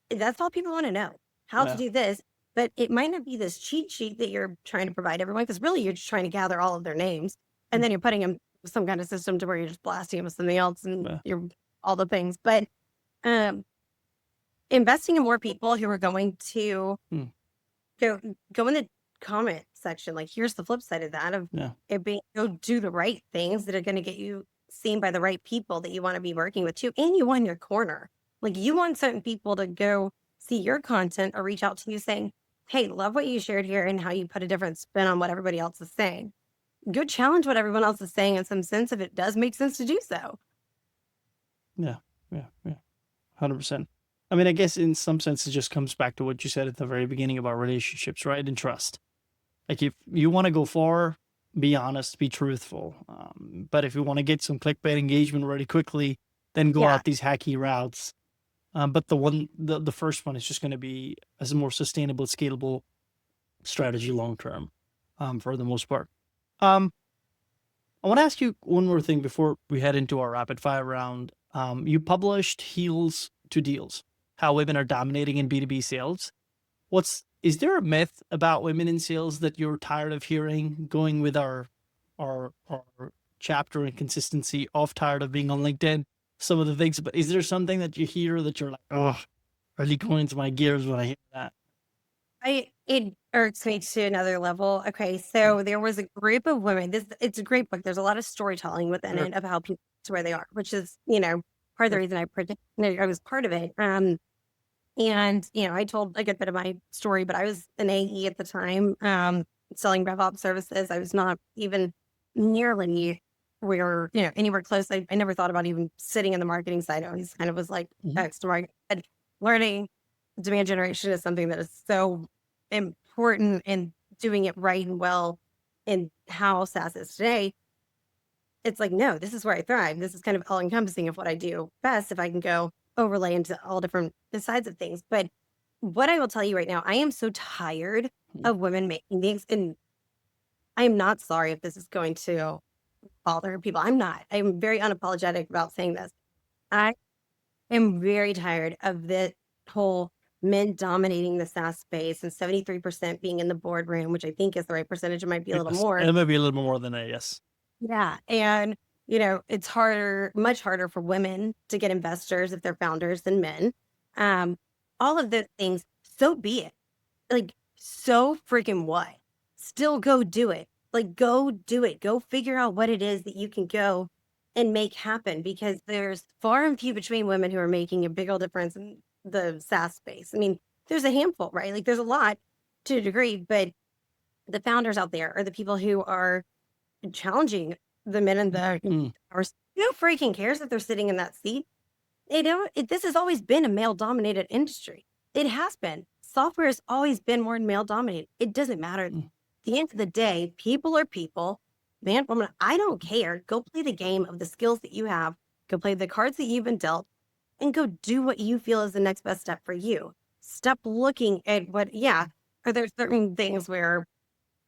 That's all people want to know, how to
Yeah.
do this. But it might not be this cheat sheet that you're trying to provide everyone, because really you're just trying to gather all of their names and
Mm.
then you're putting them with some kind of system to where you're just blasting them with something else and
Yeah.
you're all the things. But um, investing in more people who are going to
Mm.
go in the comment section. Like, here's the flip side of that of
Yeah.
it being go do the right things that are going to get you seen by the right people that you want to be working with too, and you want your corner. Like, you want certain people to go see your content or reach out to you saying, "Hey, love what you shared here and how you put a different spin on what everybody else is saying." Go challenge what everyone else is saying in some sense if it does make sense to do so.
Yeah. Yeah. Yeah. 100%. I mean, I guess in some sense, it just comes back to what you said at the very beginning about relationships, right? And trust. Like, if you want to go far, be honest, be truthful. But if you want to get some clickbait engagement really quickly, then go
Yeah.
out these hacky routes. But the first one is just going to be as a more sustainable, scalable strategy long term, for the most part. Um, I want to ask you one more thing before we head into our rapid fire round. You published Heels to Deals: How Women Are Dominating in B2B Sales. Is there a myth about women in sales that you're tired of hearing, going with our chapter and consistency of tired of being on LinkedIn, some of the things, but is there something that you hear that you're like, oh, really going into my gears when I hear that?
It irks me to another level. Okay,
Mm.
so there was a group of women. It's a great book. There's a lot of storytelling within
Sure.
it of how people get to where they are, which is part of the
Sure.
reason I was part of it. And I told a good bit of my story, but I was an AE at the time, selling RevOps services. I was not even nearly where anywhere close. I never thought about even sitting in the marketing side. I always kind of was like
Mhm.
X to market. But learning demand generation is something that is so important, and doing it right and well in how SaaS is today. It's like, no, this is where I thrive. This is kind of all encompassing of what I do best if I can go overlay into all different sides of things. But what I will tell you right now, I am so tired
Mhm.
of women making things, and I am not sorry if this is going to bother people. I'm not. I'm very unapologetic about saying this. I am very tired of the whole men dominating the SaaS space and 73% being in the boardroom, which I think is the right percentage. It might be a little
Yes.
more.
And it might be a little more than that. Yes.
Yeah. And, it's harder, much harder for women to get investors if they're founders than men. Um, all of those things, so be it. Like, so freaking what? Still go do it. Like, go do it. Go figure out what it is that you can go and make happen, because there's far and few between women who are making a big old difference in the SaaS space. I mean, there's a handful, right? Like, there's a lot to a degree, but the founders out there are the people who are challenging the men in the
Mm.
or who freaking cares if they're sitting in that seat? This has always been a male dominated industry. It has been. Software has always been more male dominated. It doesn't matter. At
Mm.
the end of the day, people are people, man, woman. I don't care. Go play the game of the skills that you have. Go play the cards that you've been dealt, and go do what you feel is the next best step for you. Stop looking at what, yeah, are there certain things where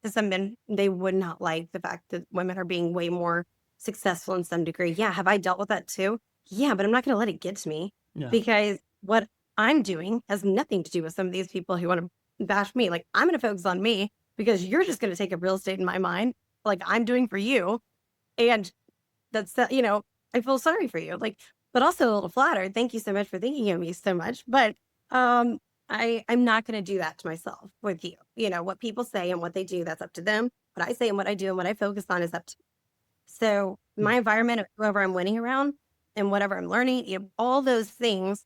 to some men, they would not like the fact that women are being way more successful in some degree. Yeah, have I dealt with that too? Yeah, but I'm not going to let it get to me,
Yeah.
because what I'm doing has nothing to do with some of these people who want to bash me. Like, I'm going to focus on me, because you're just going to take up real estate in my mind, like I'm doing for you. And I feel sorry for you. Like, but also a little flattered. Thank you so much for thinking of me so much. But um, I'm not going to do that to myself with you. What people say and what they do, that's up to them. What I say and what I do and what I focus on is up to. So
Mm.
my environment of whoever I'm winning around and whatever I'm learning, all those things,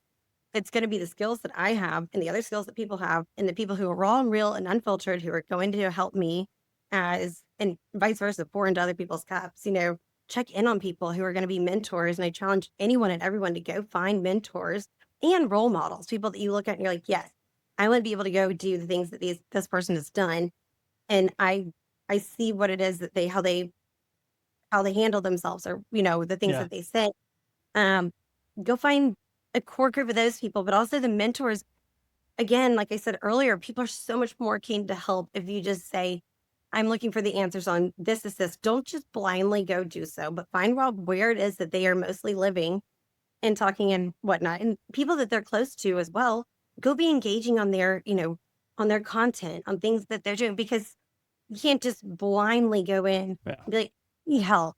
it's going to be the skills that I have and the other skills that people have, and the people who are raw and real and unfiltered who are going to help me as, and vice versa, pour into other people's cups, check in on people who are going to be mentors. And I challenge anyone and everyone to go find mentors and role models, people that you look at and you're like, yes, I want to be able to go do the things that this person has done. And I see what it is that how they handle themselves, or, the things
Yeah.
that they say. Um, Go find a core group of those people, but also the mentors. Again, like I said earlier, people are so much more keen to help if you just say, I'm looking for the answers on this is this. Don't just blindly go do so, but find out where it is that they are mostly living and talking and whatnot. And people that they're close to as well, go be engaging on their, on their content, on things that they're doing, because you can't just blindly go in and
Yeah.
be like, need help.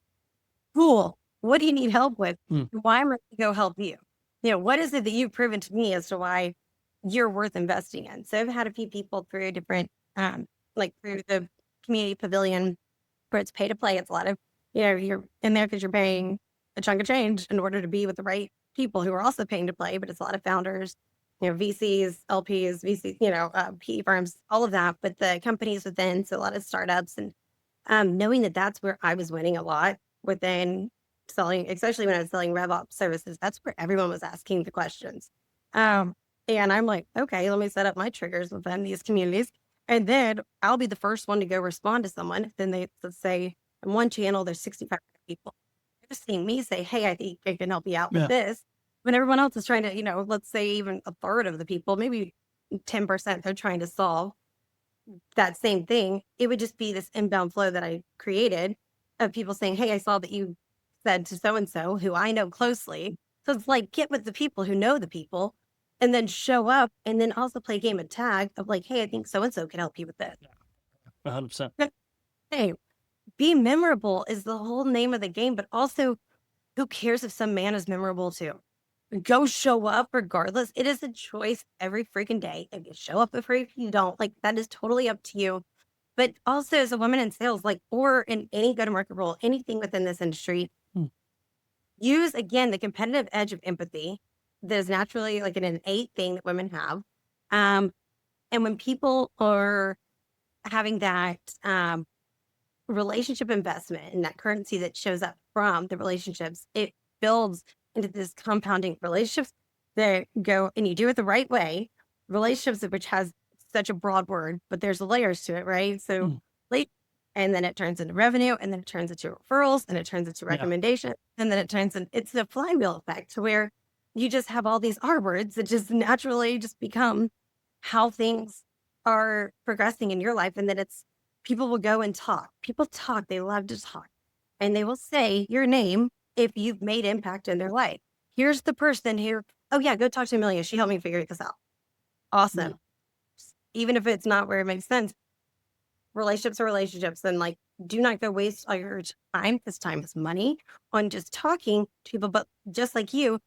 Cool. What do you need help with?
Mm.
Why am I going to go help you? What is it that you've proven to me as to why you're worth investing in? So I've had a few people through different, like through the community pavilion where it's pay to play. It's a lot of, you're in there because you're paying a chunk of change in order to be with the right people who are also paying to play, but it's a lot of founders, VCs, LPs, VCs, PE firms, all of that, but the companies within, so a lot of startups. And knowing that that's where I was winning a lot within selling, especially when I was selling RevOps services, that's where everyone was asking the questions. Um, and I'm like, okay, let me set up my triggers within these communities. And then I'll be the first one to go respond to someone. Then let's say in one channel, there's 65 people. They're seeing me say, hey, I think I can help you out with
Yeah.
this. When everyone else is trying to, let's say even a third of the people, maybe 10%, they're trying to solve that same thing. It would just be this inbound flow that I created of people saying, hey, I saw that you said to so-and-so who I know closely. So it's like, get with the people who know the people and then show up, and then also play a game of tag of like, hey, I think so-and-so can help you with this.
100%.
Hey, be memorable is the whole name of the game, but also who cares if some man is memorable too? Go show up regardless. It is a choice every freaking day. If you show up for if you don't, like, that is totally up to you. But also as a woman in sales, like, or in any go-to-market role, anything within this industry,
Mm.
use again the competitive edge of empathy. There's naturally like an innate thing that women have. And when people are having that relationship investment and that currency that shows up from the relationships, it builds into this compounding relationships that go, and you do it the right way. Relationships, which has such a broad word, but there's layers to it, right? So,
Mm.
late, and then it turns into revenue, and then it turns into referrals, and it turns into
Yeah.
recommendation, and then it turns in. It's a flywheel effect to where you just have all these R words that just naturally just become how things are progressing in your life, and then it's people will go and talk. People talk, they love to talk. And they will say your name if you've made impact in their life. Here's the person here. Oh yeah, go talk to Amelia. She helped me figure this out.
Yeah.
Awesome. Even if it's not where it makes sense, relationships are relationships. And like, do not go waste all your time, because time is money, on just talking to people. But just like you,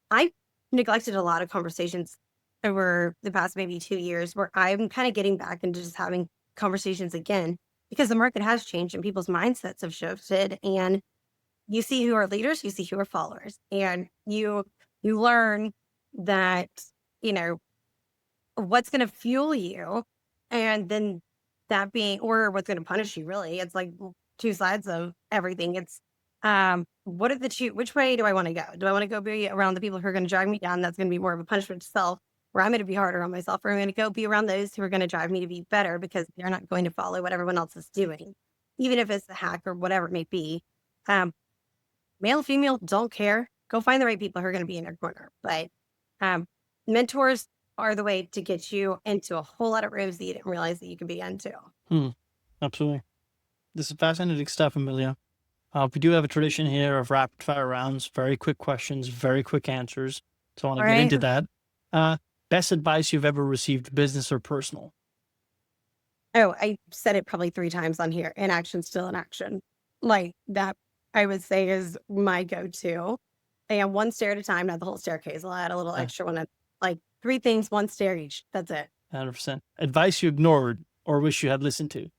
I neglected a lot of conversations over the past maybe 2 years, where I'm kind of getting back into just having conversations again, because the market has changed and people's mindsets have shifted. And you see who are leaders, you see who are followers, and you learn that, you know, what's going to fuel you, and then that being, or what's going to punish you, really. It's like two sides of everything. It's what are the two, which way do I want to go? Do I want to go be around the people who are going to drag me down? That's going to be more of a punishment to self, where I'm going to be harder on myself, or I'm going to go be around those who are going to drive me to be better, because they're not going to follow what everyone else is doing, even if it's a hack or whatever it may be. um Male, female, don't care. Go find the right people who are going to be in your corner. But um, mentors are the way to get you into a whole lot of rooms that you didn't realize that you could be into.
Hmm. Absolutely. This is fascinating stuff, Amelia. We do have a tradition here of rapid fire rounds, very quick questions, very quick answers. So I want
All
to get
right.
into that. Uh, Best advice you've ever received, business or personal?
Oh, I said it probably 3 times on here. Inaction, still in action. Like that, I would say, is my go-to. And one stair at a time, not the whole staircase. I'll add a little
Uh,
extra one. Like 3 things, one stair each. That's it.
100%. Advice you ignored or wish you had listened to?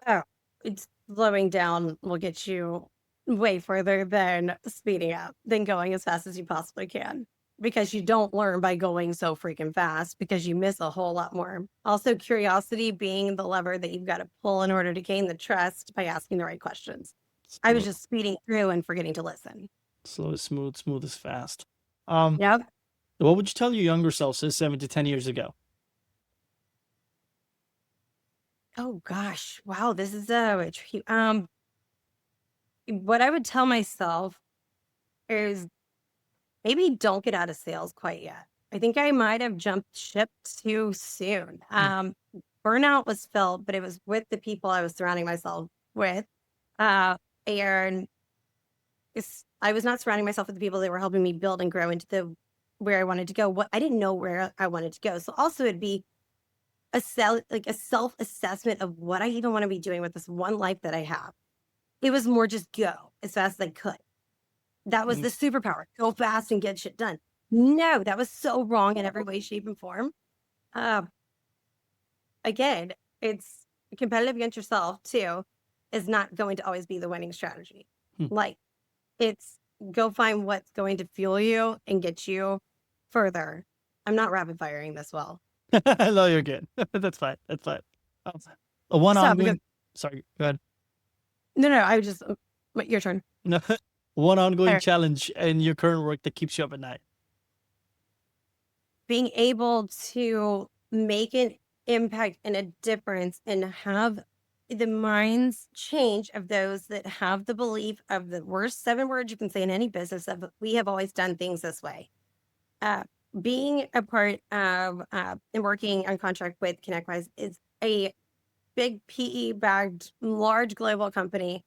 Oh, it's slowing down will get you way further than speeding up, than going as fast as you possibly can. because you don't learn by going so freaking fast because you miss a whole lot more. Also, curiosity being the lever that you've got to pull in order to gain the trust by asking the right questions. I was
Slow,
just speeding through and forgetting to listen.
slow is smooth, smooth is fast. Um,
Yep.
what would you tell your younger self, say 7 to 10 years ago?
Oh gosh. Wow, this is a tricky. What I would tell myself is maybe don't get out of sales quite yet. I think I might have jumped ship too soon.
Hmm.
Burnout was felt, but it was with the people I was surrounding myself with. And I was not surrounding myself with the people that were helping me build and grow into the where I wanted to go. What I didn't know where I wanted to go. So also it'd be a self assessment of what I even want to be doing with this one life that I have. It was more just go as fast as I could. That was
Mm,
the superpower. Go fast and get shit done. No, that was so wrong in every way, shape, and form. Uh, Again, it's competitive against yourself too, is not going to always be the winning strategy.
hmm.
Like it's go find what's going to fuel you and get you further. I'm not rapid firing this well.
No, you're good. That's fine. That's fine. Um, one
Stop because
ongoing, sorry, go ahead.
no, I was just your turn.
No, one ongoing
There.
challenge in your current work that keeps you up at night.
Being able to make an impact and a difference and have the minds change of those that have the belief of the worst 7 words you can say in any business of we have always done things this way. Uh, Being a part of and working on contract with ConnectWise is a big PE bagged large global company,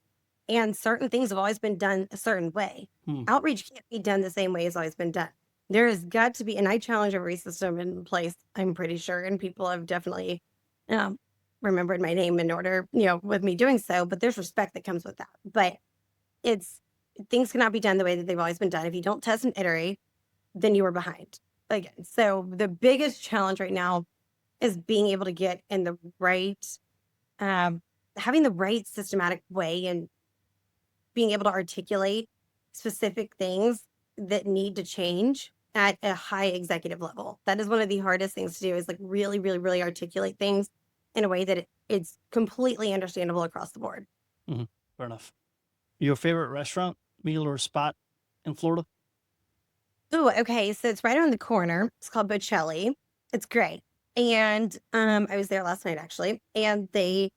and certain things have always been done a certain way.
Hmm.
Outreach can't be done the same way it's always been done. There has got to be, and I challenge every system in place, I'm pretty sure, and people have definitely um, remembered my name in order, with me doing so, but there's respect that comes with that. But it's things cannot be done the way that they've always been done. If you don't test and iterate, then you are behind again. So the biggest challenge right now is being able to get in the right, um, having the right systematic way and being able to articulate specific things that need to change at a high executive level. That is one of the hardest things to do is like really, really, really articulate things in a way that it's completely understandable across the board.
Hmm. Fair enough. Your favorite restaurant, meal, or spot in Florida?
Oh, okay. So it's right around the corner. It's called Bocelli. It's great. And I was there last night actually. And they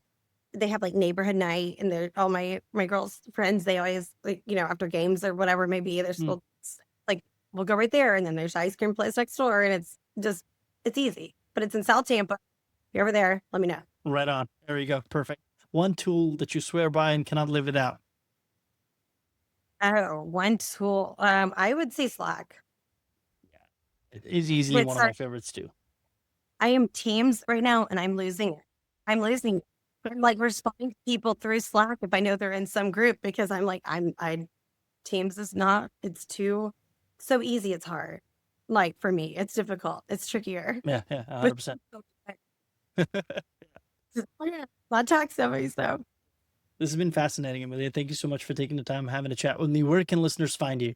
have like neighborhood night and they're all my girls' friends, they always like, after games or whatever it may be, they're
Hmm.
still like we'll go right there and then there's ice cream place next door and it's easy. But it's in South Tampa. If you're over there, let me know.
Right on. There you go. Perfect. One tool that you swear by and cannot live without.
Oh, one tool. I would say Slack.
It is easily
But
one of my favorites too.
I am Teams right now and I'm losing it. I'm losing it. I'm like responding to people through Slack if I know they're in some group because I'm like, I Teams is not, it's too so easy, it's hard. Like for me, it's difficult. It's trickier.
Yeah, yeah,
But
100%.
yeah, a lot of tech stories though.
This has been fascinating, Amelia. Thank you so much for taking the time having a chat with me. Where can listeners find you?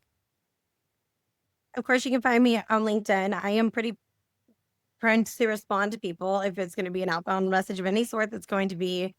Of course, you can find me on LinkedIn. I am pretty prone to respond to people if it's going to be an outbound message of any sort that's going to be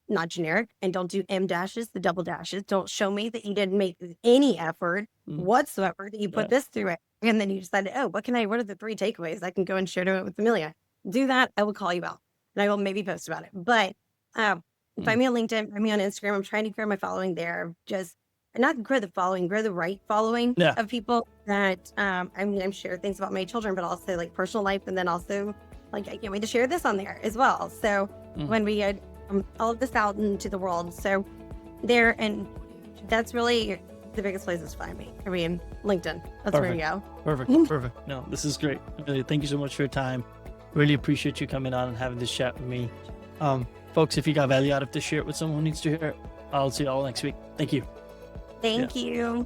not generic and don't do M dashes, the double dashes. Don't show me that you didn't make any effort
Mm,
whatsoever that you
yeah.
put this through it. And then you decided, oh, what are the 3 takeaways I can go and share to it with Amelia? Do that. I will call you out and I will maybe post about it. But
Mm,
find me on LinkedIn, find me on Instagram. I'm trying to grow my following there. Just not grow the following, grow the right following
yeah.
of people that I'm share things about my children, but also like personal life, and then also like I can't wait to share this on there as well. So
Mm.
when we get all of this out into the world, so there, and that's really the biggest places to find me. I mean, LinkedIn. That's where you go.
Perfect. Perfect. No, this is great. Amelia, thank you so much for your time. Really appreciate you coming on and having this chat with me. Folks, if you got value out of this, share it with someone who needs to hear it. I'll see you all next week. Thank you.
Thank you.